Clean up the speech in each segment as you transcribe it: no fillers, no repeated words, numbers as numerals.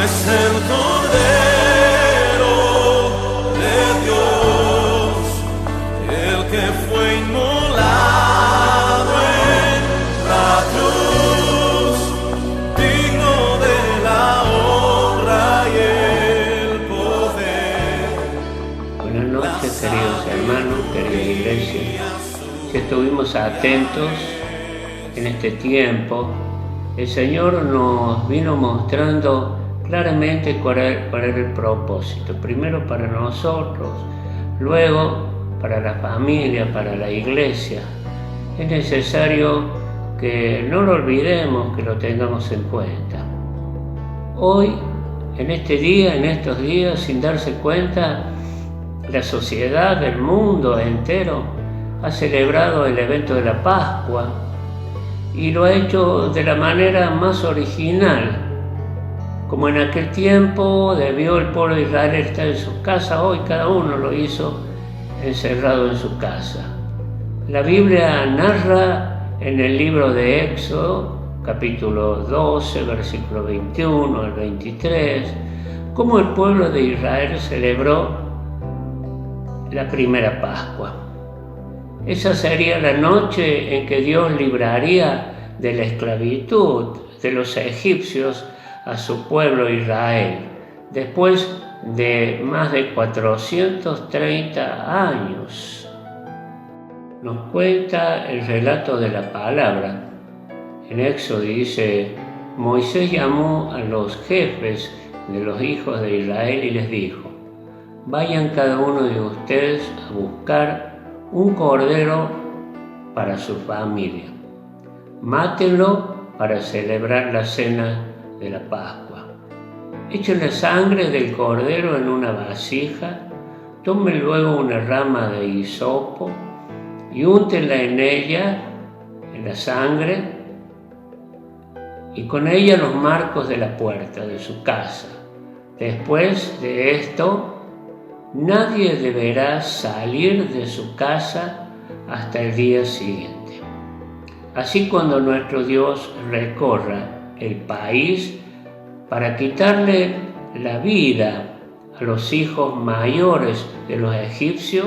es el Cordero de Dios, el que fue inmolado en la cruz, digno de la honra y el poder. Buenas noches, queridos hermanos, querida iglesia. Si estuvimos atentos en este tiempo, el Señor nos vino mostrando claramente cuál era el propósito. Primero para nosotros, luego para la familia, para la iglesia. Es necesario que no lo olvidemos, que lo tengamos en cuenta. Hoy, en este día, en estos días, sin darse cuenta, la sociedad, el mundo entero ha celebrado el evento de la Pascua y lo ha hecho de la manera más original. Como en aquel tiempo debió el pueblo de Israel estar en su casa, hoy cada uno lo hizo encerrado en su casa. La Biblia narra en el libro de Éxodo, capítulo 12, versículo 21 al 23, cómo el pueblo de Israel celebró la primera Pascua. Esa sería la noche en que Dios libraría de la esclavitud de los egipcios a su pueblo Israel, después de más de 430 años. Nos cuenta el relato de la palabra. En Éxodo dice: Moisés llamó a los jefes de los hijos de Israel y les dijo: vayan cada uno de ustedes a buscar un cordero para su familia. Mátenlo para celebrar la cena de la Pascua. Echen la sangre del cordero en una vasija, tomen luego una rama de hisopo y úntenla en ella, en la sangre, y con ella los marcos de la puerta de su casa. Después de esto, nadie deberá salir de su casa hasta el día siguiente. Así, cuando nuestro Dios recorra el país para quitarle la vida a los hijos mayores de los egipcios,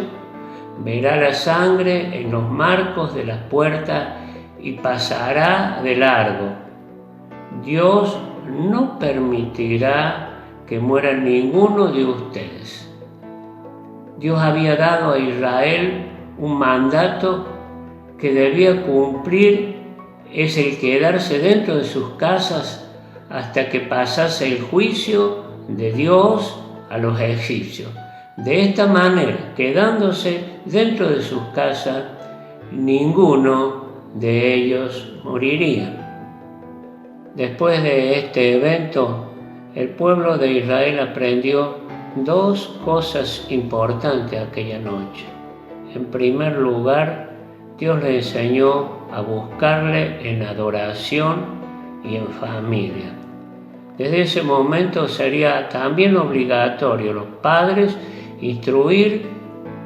verá la sangre en los marcos de las puertas y pasará de largo. Dios no permitirá que muera ninguno de ustedes. Dios había dado a Israel un mandato que debía cumplir, es el quedarse dentro de sus casas hasta que pasase el juicio de Dios a los egipcios. De esta manera, quedándose dentro de sus casas, ninguno de ellos moriría. Después de este evento, el pueblo de Israel aprendió dos cosas importantes aquella noche. En primer lugar, Dios le enseñó a buscarle en adoración y en familia. Desde ese momento sería también obligatorio los padres instruir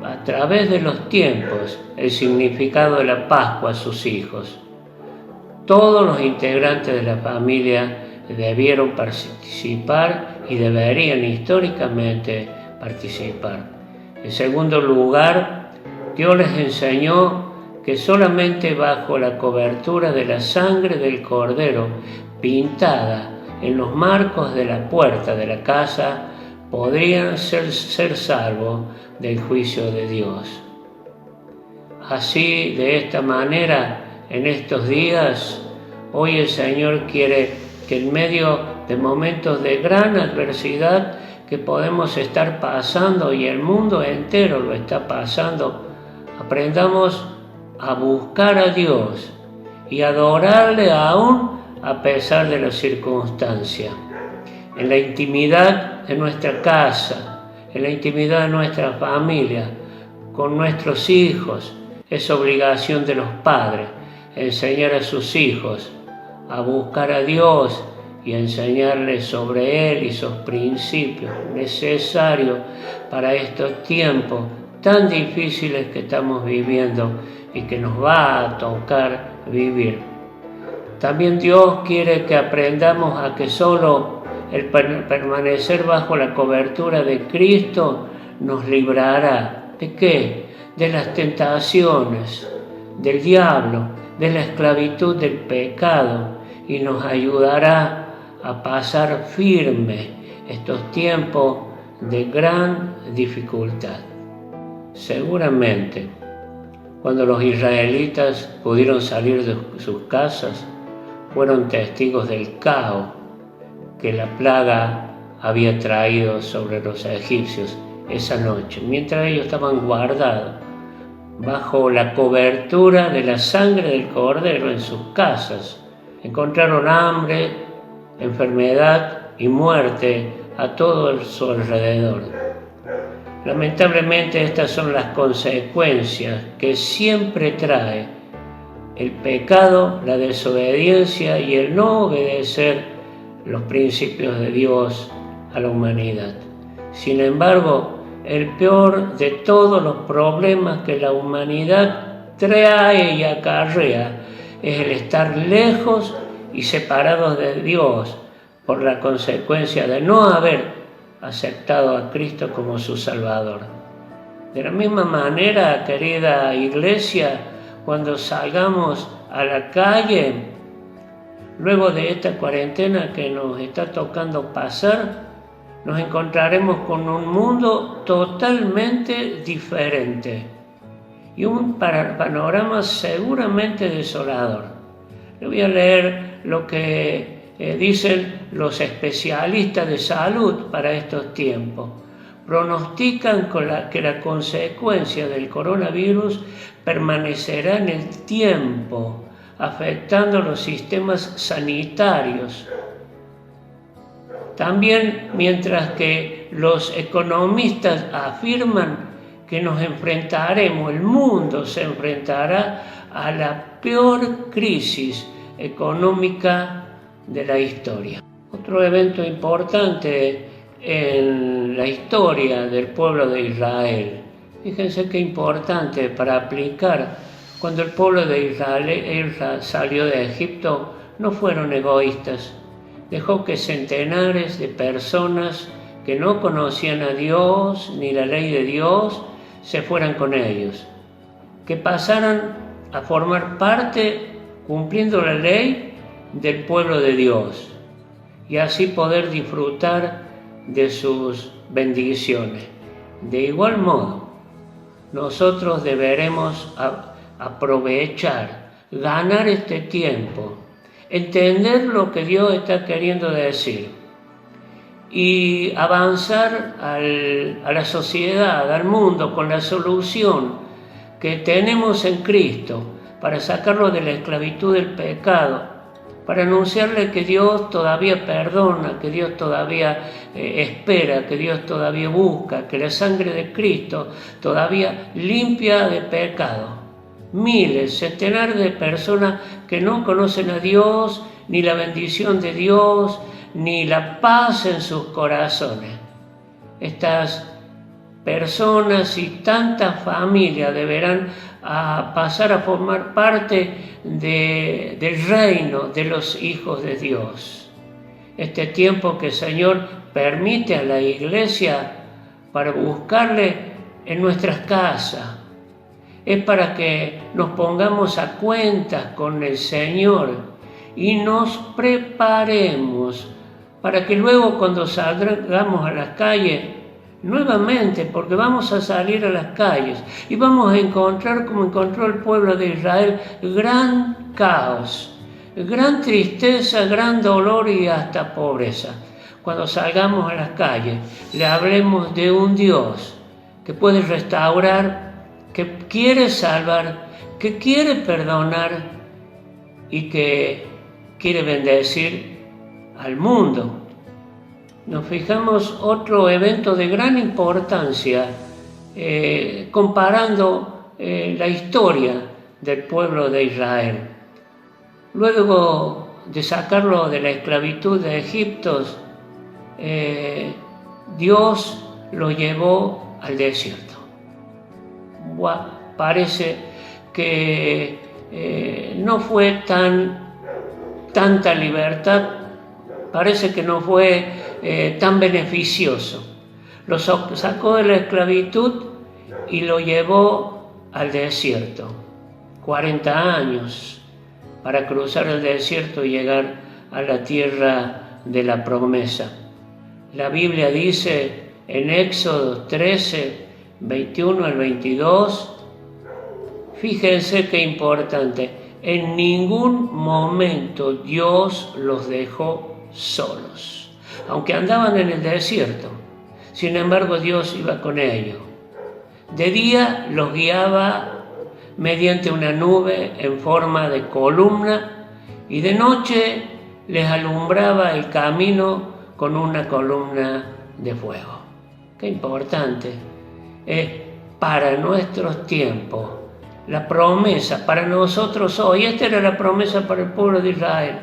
a través de los tiempos el significado de la Pascua a sus hijos. Todos los integrantes de la familia debieron participar y deberían históricamente participar. En segundo lugar, Dios les enseñó que solamente bajo la cobertura de la sangre del cordero pintada en los marcos de la puerta de la casa podrían ser salvos del juicio de Dios. Así, de esta manera, en estos días, hoy el Señor quiere que en medio de momentos de gran adversidad que podemos estar pasando, y el mundo entero lo está pasando, aprendamos a buscar a Dios y adorarle aún a pesar de las circunstancias. En la intimidad de nuestra casa, en la intimidad de nuestra familia, con nuestros hijos, es obligación de los padres enseñar a sus hijos a buscar a Dios y a enseñarles sobre Él y sus principios necesarios para estos tiempos tan difíciles que estamos viviendo y que nos va a tocar vivir. También Dios quiere que aprendamos a que solo el permanecer bajo la cobertura de Cristo nos librará. ¿De qué? De las tentaciones, del diablo, de la esclavitud del pecado, y nos ayudará a pasar firme estos tiempos de gran dificultad. Seguramente, cuando los israelitas pudieron salir de sus casas, fueron testigos del caos que la plaga había traído sobre los egipcios esa noche, mientras ellos estaban guardados bajo la cobertura de la sangre del Cordero en sus casas. Encontraron hambre, enfermedad y muerte a todo su alrededor. Lamentablemente, estas son las consecuencias que siempre trae el pecado, la desobediencia y el no obedecer los principios de Dios a la humanidad. Sin embargo, el peor de todos los problemas que la humanidad trae y acarrea es el estar lejos y separados de Dios por la consecuencia de no haber aceptado a Cristo como su Salvador. De la misma manera, querida iglesia, cuando salgamos a la calle, luego de esta cuarentena que nos está tocando pasar, nos encontraremos con un mundo totalmente diferente y un panorama seguramente desolador. Le voy a leer lo que dicen los especialistas de salud para estos tiempos. Pronostican que la consecuencia del coronavirus permanecerá en el tiempo, afectando los sistemas sanitarios. También, mientras que los economistas afirman que nos enfrentaremos, el mundo se enfrentará a la peor crisis económica de la historia. Otro evento importante en la historia del pueblo de Israel. Fíjense qué importante para aplicar. Cuando el pueblo de Israel salió de Egipto, no fueron egoístas. Dejó que centenares de personas que no conocían a Dios ni la ley de Dios se fueran con ellos, que pasaran a formar parte, cumpliendo la ley, del pueblo de Dios, y así poder disfrutar de sus bendiciones. De igual modo, nosotros deberemos aprovechar, ganar este tiempo, entender lo que Dios está queriendo decir y avanzar a la sociedad, al mundo, con la solución que tenemos en Cristo para sacarlo de la esclavitud del pecado, para anunciarle que Dios todavía perdona, que Dios todavía espera, que Dios todavía busca, que la sangre de Cristo todavía limpia de pecado. Miles, centenares de personas que no conocen a Dios, ni la bendición de Dios, ni la paz en sus corazones. Estas personas y tantas familias deberán pasar a formar parte del reino de los hijos de Dios. Este tiempo que el Señor permite a la iglesia para buscarle en nuestras casas, es para que nos pongamos a cuentas con el Señor y nos preparemos para que luego, cuando salgamos a las calles, nuevamente, porque vamos a salir a las calles y vamos a encontrar, como encontró el pueblo de Israel, gran caos, gran tristeza, gran dolor y hasta pobreza. Cuando salgamos a las calles, le hablemos de un Dios que puede restaurar, que quiere salvar, que quiere perdonar y que quiere bendecir al mundo. Nos fijamos otro evento de gran importancia, comparando la historia del pueblo de Israel. Luego de sacarlo de la esclavitud de Egipto, Dios lo llevó al desierto. Parece que no fue tanta libertad, parece que no fue tan beneficioso. Lo sacó de la esclavitud y lo llevó al desierto. 40 años para cruzar el desierto y llegar a la tierra de la promesa. La Biblia dice en Éxodo 13, 21 al 22, fíjense qué importante, en ningún momento Dios los dejó solos, aunque andaban en el desierto. Sin embargo, Dios iba con ellos. De día los guiaba mediante una nube en forma de columna y de noche les alumbraba el camino con una columna de fuego. Qué importante es para nuestros tiempos la promesa para nosotros hoy. Esta era la promesa para el pueblo de Israel,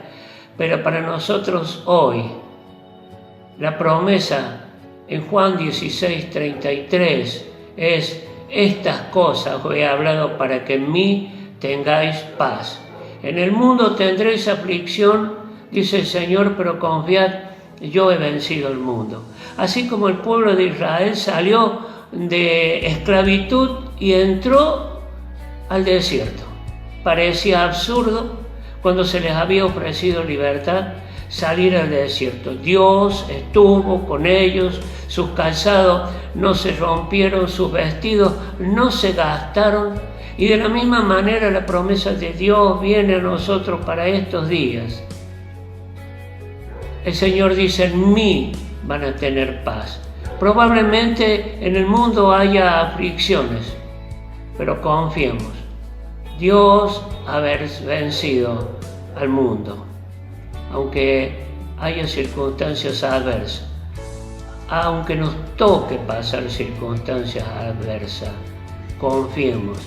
pero para nosotros hoy la promesa en Juan 16, 33 es: estas cosas os he hablado para que en mí tengáis paz. En el mundo tendréis aflicción, dice el Señor, pero confiad, yo he vencido el mundo. Así como el pueblo de Israel salió de esclavitud y entró al desierto. Parecía absurdo cuando se les había ofrecido libertad salir al desierto. Dios estuvo con ellos, sus calzados no se rompieron, sus vestidos no se gastaron, y de la misma manera la promesa de Dios viene a nosotros para estos días. El Señor dice: en mí van a tener paz. Probablemente en el mundo haya aflicciones, pero confiemos. Dios ha vencido al mundo, aunque haya circunstancias adversas, aunque nos toque pasar circunstancias adversas, confiemos.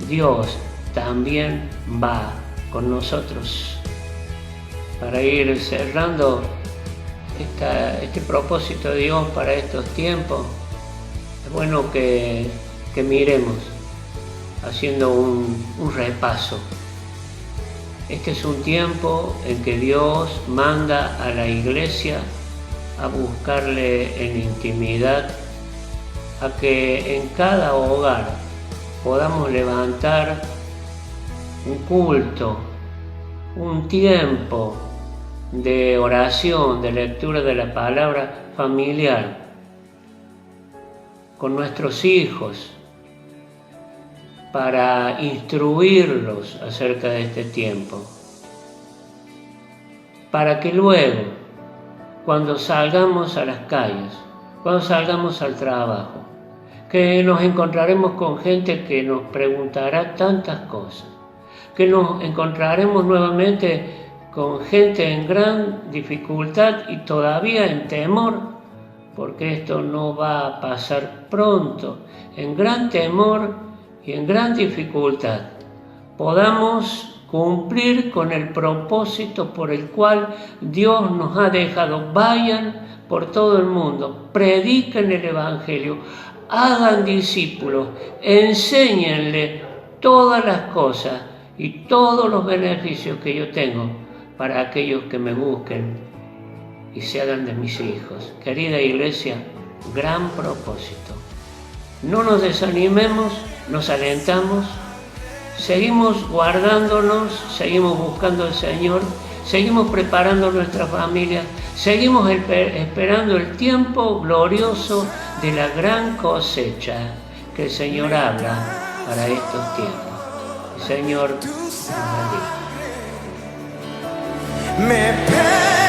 Dios también va con nosotros. Para ir cerrando este propósito de Dios para estos tiempos, es bueno que miremos haciendo un repaso. Este es un tiempo en que Dios manda a la iglesia a buscarle en intimidad, a que en cada hogar podamos levantar un culto, un tiempo de oración, de lectura de la palabra familiar con nuestros hijos, para instruirlos acerca de este tiempo, para que luego, cuando salgamos a las calles, cuando salgamos al trabajo, que nos encontraremos con gente que nos preguntará tantas cosas, que nos encontraremos nuevamente con gente en gran dificultad y todavía en temor, porque esto no va a pasar pronto, en gran temor y en gran dificultad, podamos cumplir con el propósito por el cual Dios nos ha dejado. Vayan por todo el mundo, prediquen el Evangelio, hagan discípulos, enséñenle todas las cosas y todos los beneficios que yo tengo para aquellos que me busquen y se hagan de mis hijos. Querida iglesia, gran propósito. No nos desanimemos, nos alentamos, seguimos guardándonos, seguimos buscando al Señor, seguimos preparando nuestra familia, seguimos esperando el tiempo glorioso de la gran cosecha que el Señor habla para estos tiempos. El Señor nos bendiga.